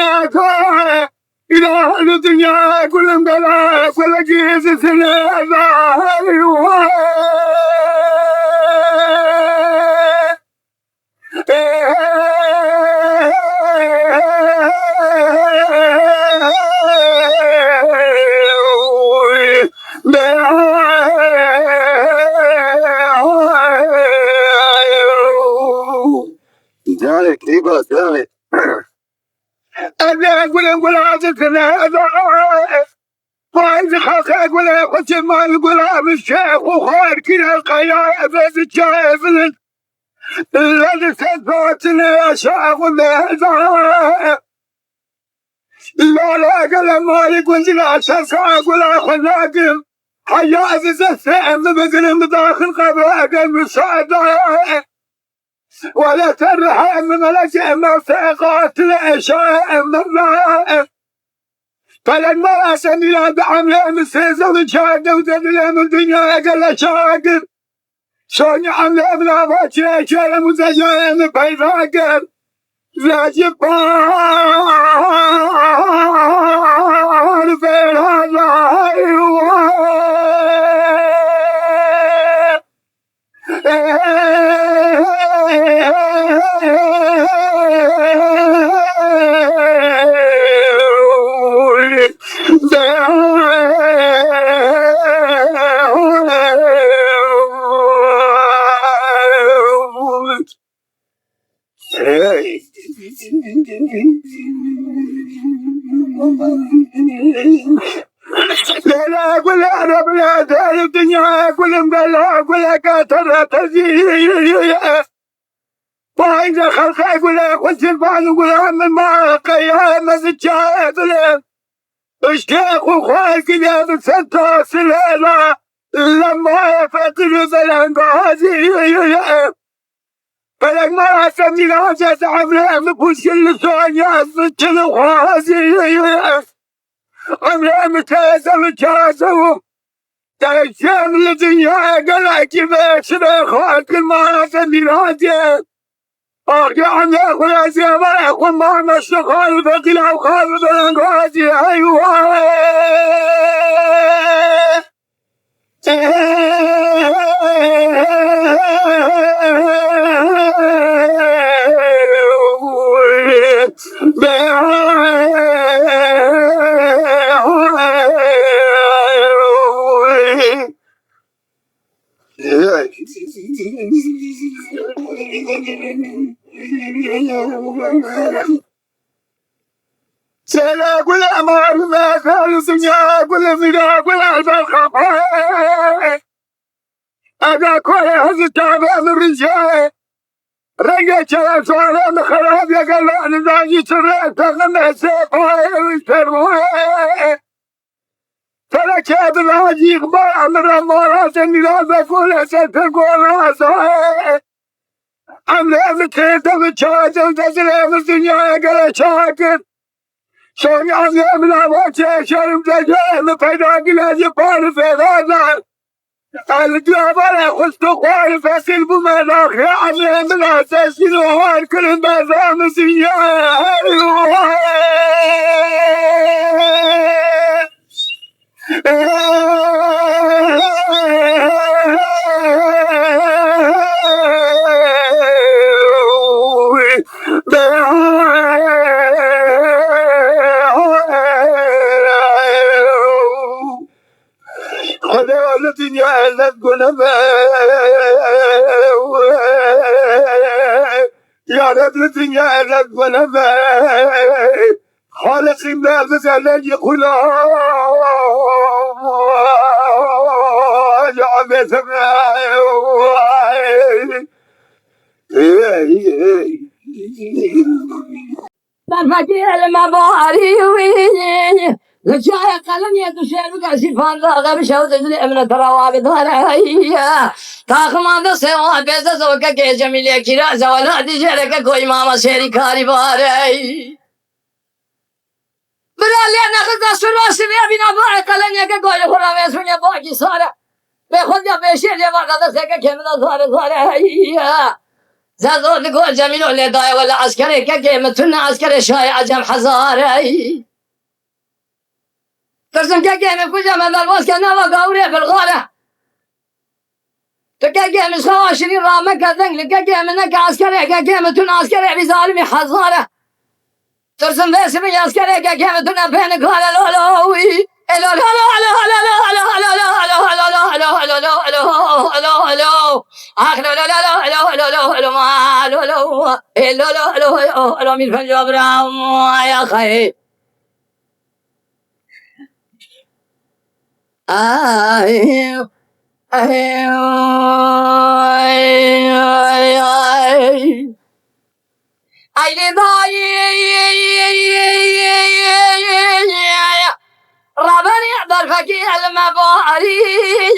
دنياك إله الدنيا كل بلا كل جيز سنة ذلك يبقى ذلك أنا أقول عزتنا فايز خلق أقول خش ما نقول بالشيخ وخير كنا القيا بس الشايف الذي سدوتنا يا شيخ لا قال ما يكون لا شخص أقول خلاكم حياة السهم بقلم داخل قبائل مساعدة ولا ترحم ملك ما ساقات العشاء مرة فلما أسمي بعمله مسيزة وشاهد ودلنا من الدنيا قال شاكر شوني عمله بلا باشي شاية مزجان بيراكر لا جبار في هذا لا ولا عرب لا دار الدنيا كل مبلغ ولا كاتر تزيد فايز خلق ولا والسلفان ولا من ما قيامة الشاهد اشتاق وخالق يا بسنتا سلالا لما فقر فالانقاذي فلما أسمي العجز عمري بوش اللسان يا ستن وخازي عمري متازم الجازو تأشام الدنيا قلعك باشر خالق ما أسمي العجز أرجع عن أخوة زيادة أخوة ما مشتغل بقلا وخالد الأنقاذي أيوة سلا كل أمر ما كان سنيا كل فدا كل البرخاء أنا كل هذا التعب الرجال رجع شلون صار خراب يا قال أنا زاجي سرعت أنا سافر ويسروا فلا كاد الهاجي إخبار أمر ما راسني لا بقول سافر راسه أمر أفتح بتشاهد وتزرع الدنيا قال شاكر شوني عم من أبوك شرم تجاه فيدا قلا جبار في هذا الجواب على خست خوار فسلب ملاخ عم من أساس الوهار كل ما زام سيار خذوا الدنيا لتقول يا رب الدنيا لتقول خالق الناس الذي يقول يا عم فالفقير المباري لجاي قلم يدشين قاسي فاضا بشوت من تروى بدريا تاخم هذا سوا بيت زوجك جميل كرا زوالا دجالك کوئی ماما سيري كاري باري برالي انا خد سرواس بيا بنا باي قلم يك کوئی خرا وسن باقي سارا بخود يا بشير يا وقت سك كمنا سارا زادو دقو جميل اللي داي ولا عسكري كقيمتنا عسكري شاي عجم حزاري ترسم كقيمة كجا من الواس كنا وقاوري بالغالة كقيمة سواشري رامك ذنك كقيمة نك عسكري كقيمتنا عسكري بظالمي حزارة ترسم باسمي عسكري كقيمتنا بينك هلا لولوي لا لا ربني برفقي المبارين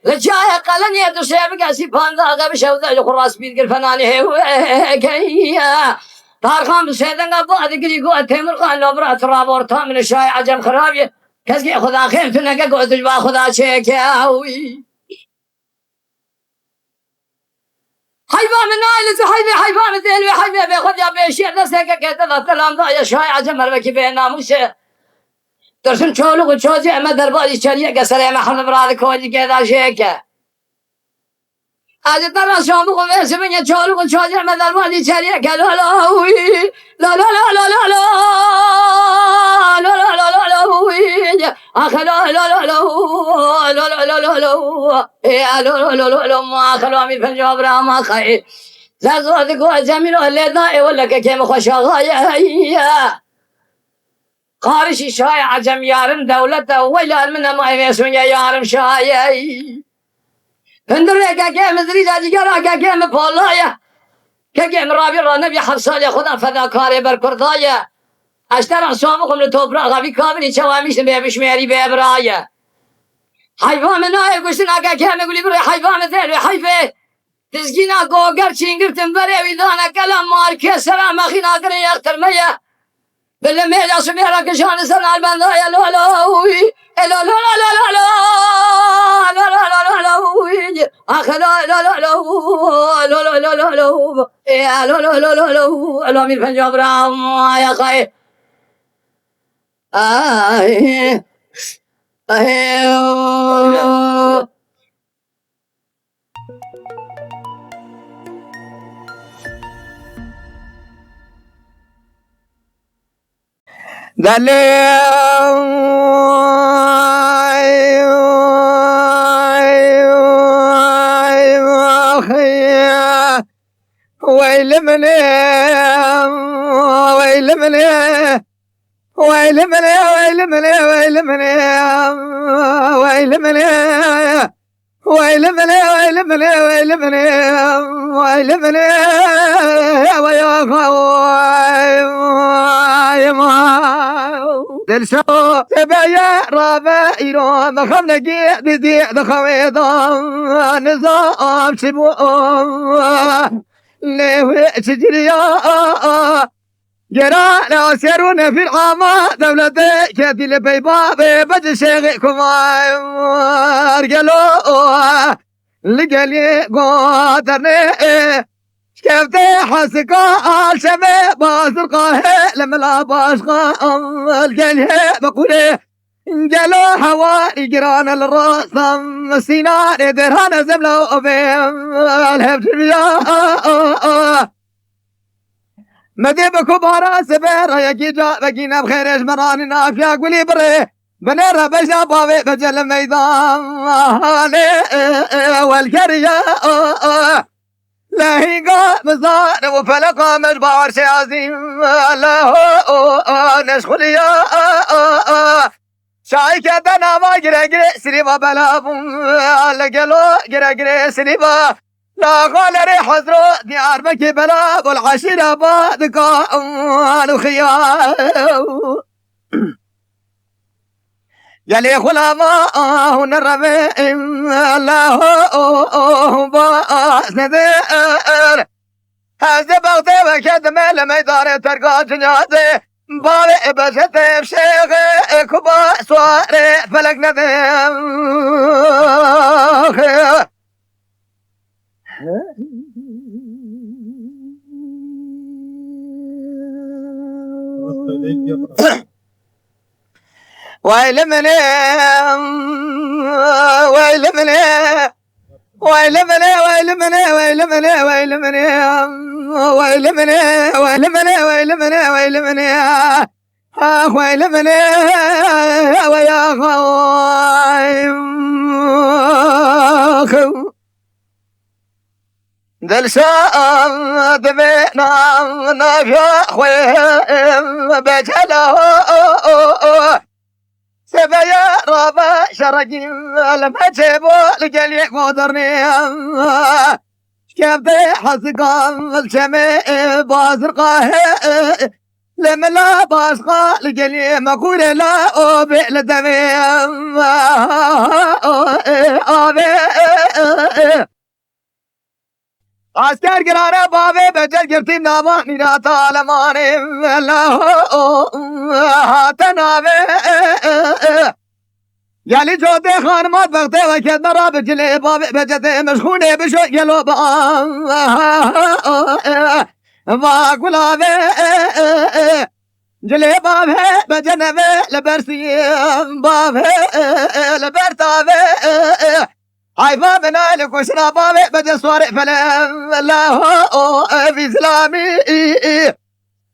لجاي قلن يدشيب قاسي فاندا غبش وذا الخراس بيد الفناني هيا طارخان بسيدن قبو ادقري قوة تيمر قان نبرا ترابورتا من الشاي عجم خرابي كسكي خدا خيم تنقى قوة تجبا خدا شيكاوي حيبا من نايلز حيبا من ديلوي حيبا بيخد يا بيشير نسيكا كيتا تلام دا يا شاي عجم مربكي بينا موسى درسن چولو چوزی اما درباری چریه گسره محل براد کوی گدا شیکه از در شام بگم اسمه چولو چوزی اما درباری چریه گلا لاوی لا لا لا لا لا لا لا لا لا لا وی آخر لا لا لا لا لا لا لا لا لا لا لا لا لا لا ما آخر امیر پنجاب را ما خیر زاد کو جمیل ولا دای ولا کم خوشاغایه قارشي شاي عجم يارم دولته ويلا من ما يسمي يارم شاي هندري كاكيم زريجا جيرا كاكيم بولايا كاكيم رابي نبي حفصال خدا فدا كاري بركردايا اشترى صومكم لتوبرا غبي كامل شواميش بيبش ميري بيبرايا حيوان من ناي قشنا كاكيم يقولي بري حيوان ذل حيفه تسكينا غوغر چينگرتم بري ويدانا كلام مار كسرا مخينا قري يختر ميا بل ميلا سميرا كشان سنة البندايا لا لا وي لا لا لا لا لا لا لا لا لا لا وي آخر لا لا لا لا لا لا لا لا لا لا لا لا لا لا لا من پنجاب رام يا خير ويل مني ويل مني ويل مني ويل مني ويل مني ويل مني ويل مني ويل مني ويل مني ويل مني ويا دلسو تبايا رابا إيران دخم نجي بدي دخم إيضان نظام سبو ليه تجريا جرى ناصرون في العامة دولة كدي لبيبا بيبج شيخكم أرجلوا لقلي قادرني كيفتي حسقا الشمي بازرقاه لما لا باشقا القلي بقولي جلو حوالي جيران الراس سينان درهان زملو بهم الهبت الرياء مدي بكبارا سبير يجي جا بقينا بخيرش مراني نافيا قولي بري بنيرا بشابابي بجل الميدان والكريا لهيقا مزار وفلقا مجبار عظيم الله نشخليا شايكا دنا ما جرى سريبا بلابم لقلو جرى سريبا لا غالري حضرو ديار بكي بلاب والعشيرة بادقا وخيام يلي خلاما ونرمي الله باس نذير هذا بغتي وكدمي لما يدار ترقى جنازي بالي بشتي بشيخي كبا سواري فلك نذير ويل مني ويل مني ويل مني ويل مني ويل مني ويل مني ويل مني ويل مني ويل مني ويل مني ويل مني ويا خايم دلسان دبنا نافع خويم بجلا سبيا رابع شرقي لما جيبوا لقلي قدرني كيف ذي حسقان الشمي بازرقاه لما لا باسقا لقلي مقول لا أوبي لدمي عسكر قرارة بابي بجل قرتيم نابا نيرات عالماني الله هاتنابي يالي جودي خانمات بغتي وكيد مرا بجلي بابي بجتي مشخوني بشو يلو باقولابي جلي بابي بجنبي لبرسي بابي لبرتابي هاي بابنا لك وشنا بابي بدي صواري فلم الله في سلامي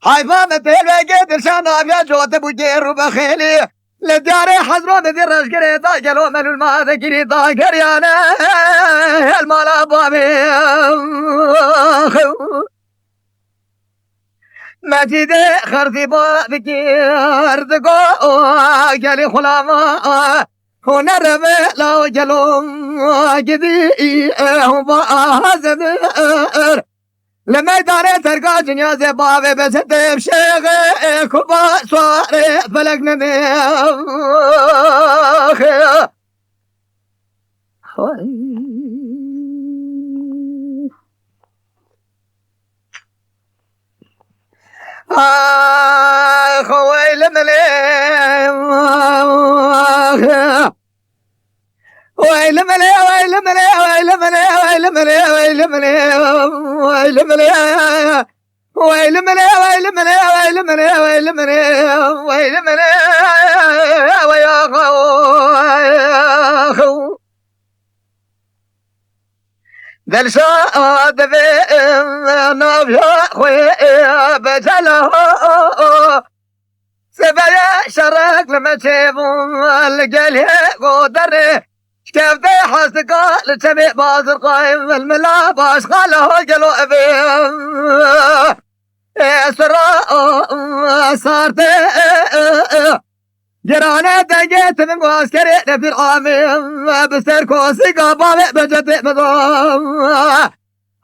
هاي بابا تيلي قدر شانا بيا جوت بجير وبخيلي لدياري حزرو بدي رشقري طاقلو من الماء ذكري طاقر يانا المالا بابي مجيدي خرطي بابك ارتقو قالي خلاما هنا ربي لو جلوم جدي وبازدر لما يداري ترقى جنيا زي بابي بستيب شيخ كوبا صاري فلق نديم خويل مليم ويل ملي ويل ملي ويل ملي ويل ملي ويل ملي ويل ملي ويل ملي ويل ملي ويل ملي ويل ملي ويل ملي ويا خو ذل شاد في نافع خوي بجله سبيا شرق لما تشوفوا القلي قدره كيف ذي حسقا لتبي بازر قايم الملا باش قاله قلو ابي اسراء صارت جرانا دقيت من عسكري في العامي بسر كوسي قبابي بجدي مضام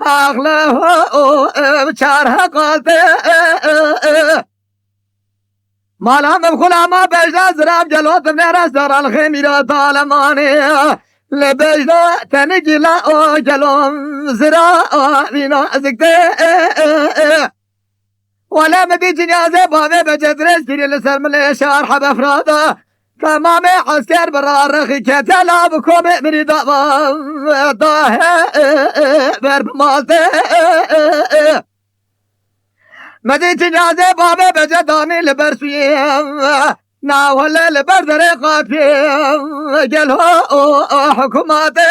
اغلاه بشارها قالت مالا مبخلا ما بجدا زراب جلوت من رسر الخميرة طالماني لبجدا تنجلا او جلوم زرا بنا زكتي ولا مدي جنازة بابي بجد رسكري لسر من الاشار حب افرادا تمامي عسكر برارخي كتلا بكومي من دابا ضاهي برب مالتي مدي جنازة بابي بجداني لبرسوي ناول لبردري قاتي قالوا حكوماتي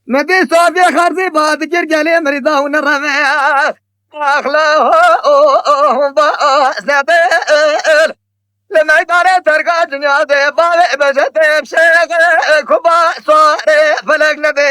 مدي صوفي خرزي بعد جرجلي مريضا ونرمي أخلاهم بأسنتر لما يداري ترقى جنازة بابي بجدي بشيخ كوبا صاري فلق ندي